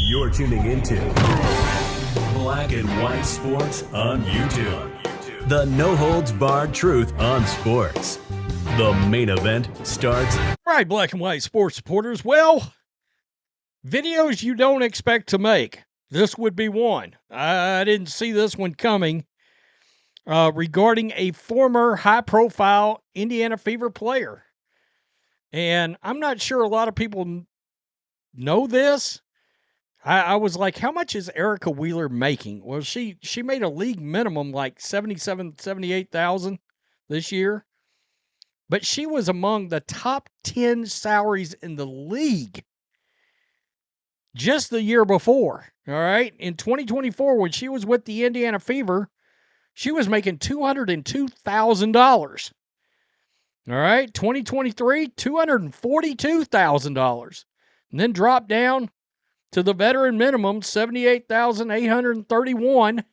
You're tuning into Black and White Sports on YouTube. The no-holds-barred truth on sports. The main event starts. Right, Black and White sports supporters. Well, videos you don't expect to make. This would be one. I didn't see this one coming. Regarding a former high-profile Indiana Fever player. And I'm not sure a lot of people know this. I was like, how much is Erica Wheeler making? Well, she made a league minimum like $78,000 this year. But she was among the top 10 salaries in the league just the year before. All right. In 2024, when she was with the Indiana Fever, she was making $202,000. All right. 2023, $242,000. And then dropped down to the veteran minimum, $78,831.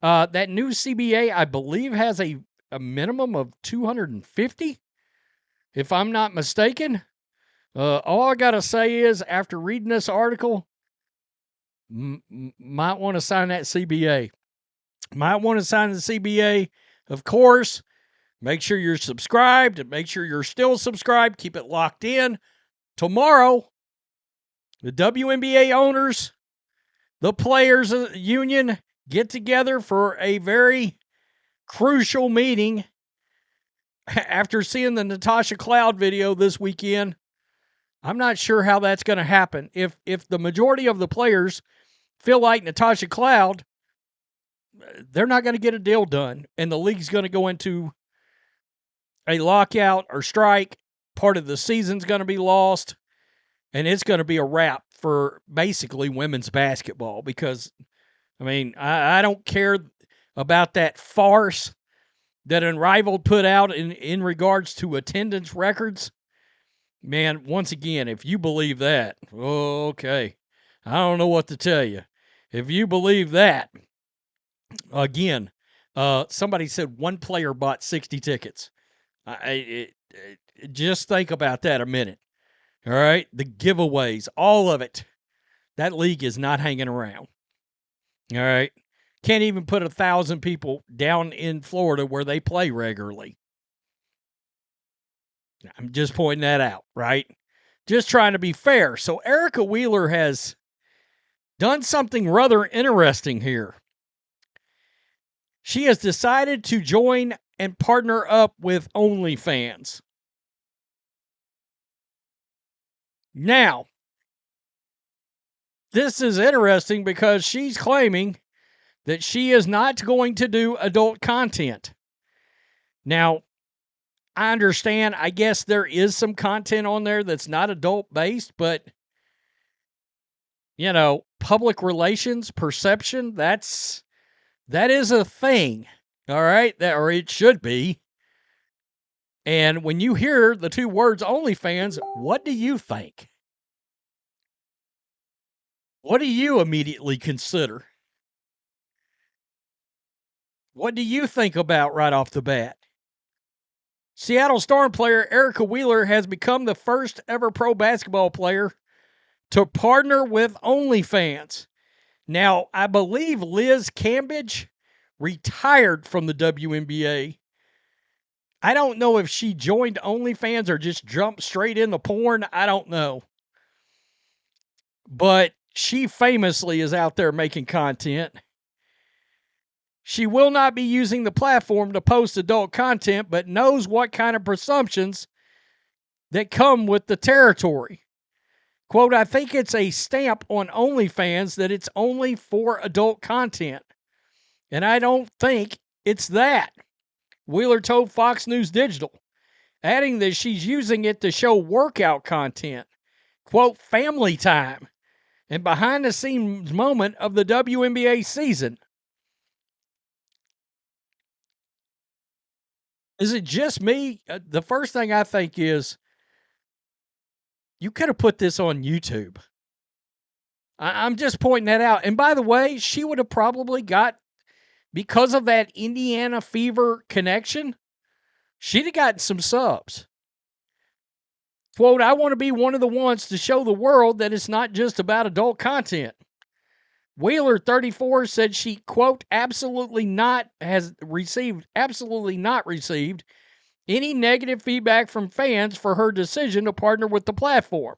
That new CBA, I believe, has a minimum of 250, if I'm not mistaken. All I got to say is, after reading this article, might want to sign that CBA. Might want to sign the CBA. Of course, make sure you're subscribed and make sure you're still subscribed. Keep it locked in. Tomorrow, the WNBA owners, the players union get together for a very crucial meeting. After seeing the Natasha Cloud video this weekend, I'm not sure how that's going to happen. If the majority of the players feel like Natasha Cloud, they're not going to get a deal done, and the league's going to go into a lockout or strike. Part of the season's going to be lost, and it's going to be a wrap for basically women's basketball because, I mean, I don't care about that farce that Unrivaled put out in regards to attendance records. Man, once again, if you believe that, okay, I don't know what to tell you. If you believe that, again, somebody said one player bought 60 tickets. Just think about that a minute. All right, the giveaways, all of it. That league is not hanging around. All right. Can't even put 1,000 people down in Florida where they play regularly. I'm just pointing that out, right? Just trying to be fair. So Erica Wheeler has done something rather interesting here. She has decided to join and partner up with OnlyFans. Now, this is interesting because she's claiming that she is not going to do adult content. Now, I understand, I guess there is some content on there that's not adult-based, but, you know, public relations, perception, that is a thing, all right? Or it should be. And when you hear the two words OnlyFans, what do you think? What do you immediately consider? What do you think about right off the bat? Seattle Storm player Erica Wheeler has become the first ever pro basketball player to partner with OnlyFans. Now, I believe Liz Cambage retired from the WNBA. I don't know if she joined OnlyFans or just jumped straight into porn. I don't know. But she famously is out there making content. She will not be using the platform to post adult content, but knows what kind of presumptions that come with the territory. Quote, I think it's a stamp on OnlyFans that it's only for adult content. And I don't think it's that, Wheeler told Fox News Digital, adding that she's using it to show workout content, quote, family time, and behind-the-scenes moment of the WNBA season. Is it just me? The first thing I think is, you could have put this on YouTube. I'm just pointing that out. And by the way, she would have probably got, because of that Indiana Fever connection, she'd have gotten some subs. Quote, I want to be one of the ones to show the world that it's not just about adult content. Wheeler, 34, said she, quote, absolutely not received any negative feedback from fans for her decision to partner with the platform.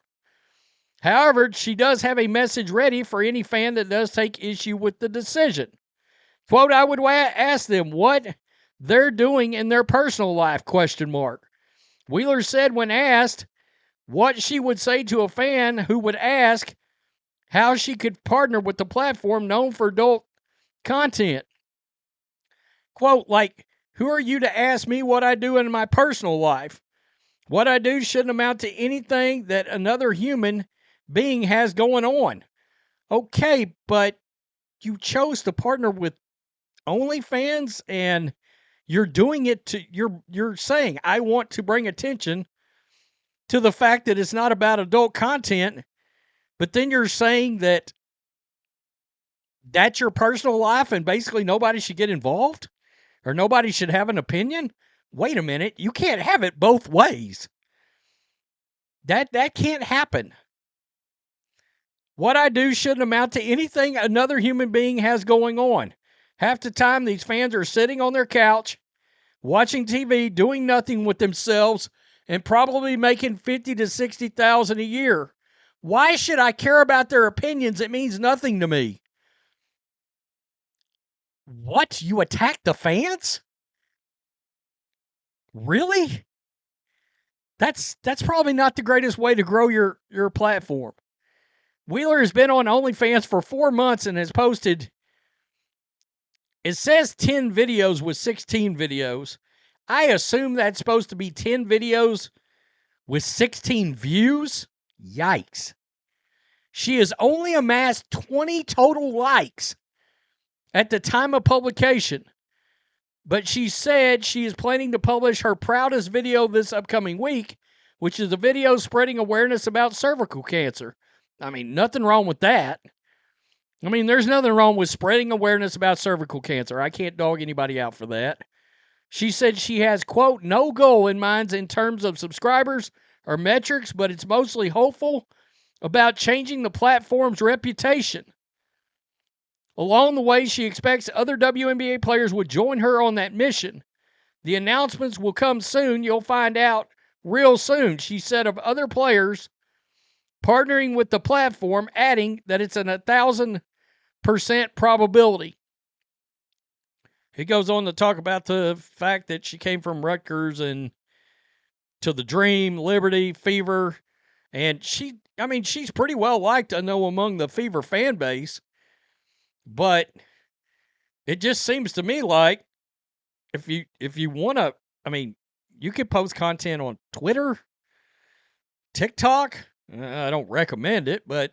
However, she does have a message ready for any fan that does take issue with the decision. Quote, I would ask them what they're doing in their personal life, question mark. Wheeler said when asked what she would say to a fan who would ask how she could partner with the platform known for adult content. Quote, like, who are you to ask me what I do in my personal life? What I do shouldn't amount to anything that another human being has going on. Okay, but you chose to partner with OnlyFans and you're doing it to you're saying I want to bring attention to the fact that it's not about adult content, but then you're saying that that's your personal life and basically nobody should get involved or nobody should have an opinion. Wait a minute, you can't have it both ways. That can't happen. What I do shouldn't amount to anything another human being has going on. Half the time these fans are sitting on their couch watching TV, doing nothing with themselves, and probably making $50,000 to $60,000 a year. Why should I care about their opinions? It means nothing to me. What? You attack the fans? Really? That's probably not the greatest way to grow your platform. Wheeler has been on OnlyFans for 4 months and has posted, it says 10 videos with 16 videos. I assume that's supposed to be 10 videos with 16 views. Yikes. She has only amassed 20 total likes at the time of publication, but she said she is planning to publish her proudest video this upcoming week, which is a video spreading awareness about cervical cancer. I mean, nothing wrong with that. I mean, there's nothing wrong with spreading awareness about cervical cancer. I can't dog anybody out for that. She said she has, quote, no goal in mind in terms of subscribers or metrics, but it's mostly hopeful about changing the platform's reputation. Along the way, she expects other WNBA players would join her on that mission. The announcements will come soon. You'll find out real soon, she said of other players partnering with the platform, adding that it's an 1,000% probability. He goes on to talk about the fact that she came from Rutgers and to the Dream, Liberty, Fever, and she's pretty well liked, I know, among the Fever fan base. But it just seems to me like if you want to, you could post content on Twitter, TikTok. I don't recommend it, but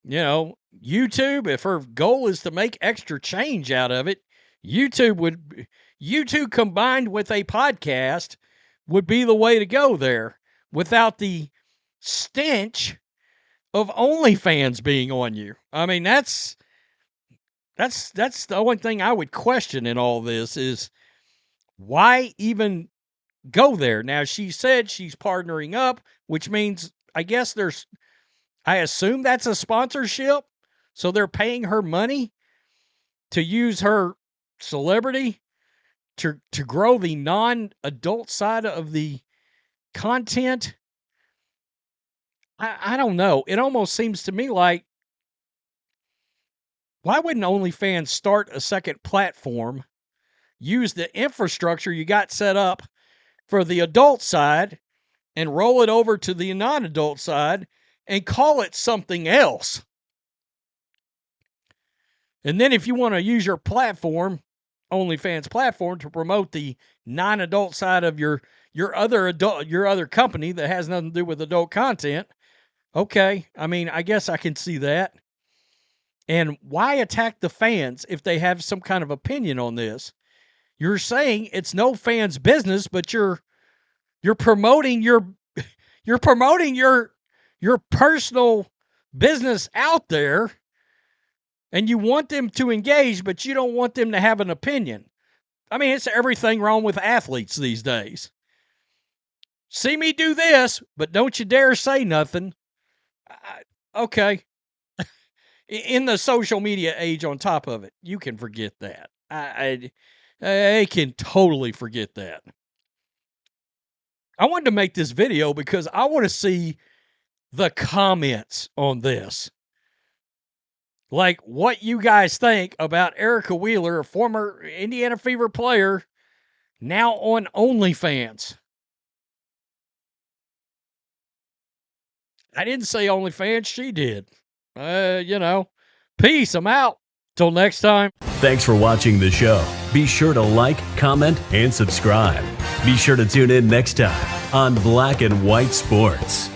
YouTube, if her goal is to make extra change out of it, YouTube combined with a podcast would be the way to go there without the stench of OnlyFans being on you. I mean, that's the only thing I would question in all this is why even go there? Now, she said she's partnering up, which means I assume that's a sponsorship. So they're paying her money to use her celebrity to grow the non-adult side of the content. I don't know. It almost seems to me like, why wouldn't OnlyFans start a second platform, use the infrastructure you got set up for the adult side, and roll it over to the non-adult side and call it something else? And then if you want to use your platform, OnlyFans platform, to promote the non-adult side of your other company that has nothing to do with adult content, okay, I guess I can see that. And why attack the fans if they have some kind of opinion on this? You're saying it's no fan's business, but you're promoting your personal business out there, and you want them to engage, but you don't want them to have an opinion. It's everything wrong with athletes these days. See me do this, but don't you dare say nothing. Okay. In the social media age on top of it, you can forget that. I can totally forget that. I wanted to make this video because I want to see the comments on this. Like what you guys think about Erica Wheeler, a former Indiana Fever player, now on OnlyFans. I didn't say OnlyFans, she did. Peace. I'm out. Till next time. Thanks for watching the show. Be sure to like, comment, and subscribe. Be sure to tune in next time on Black and White Sports.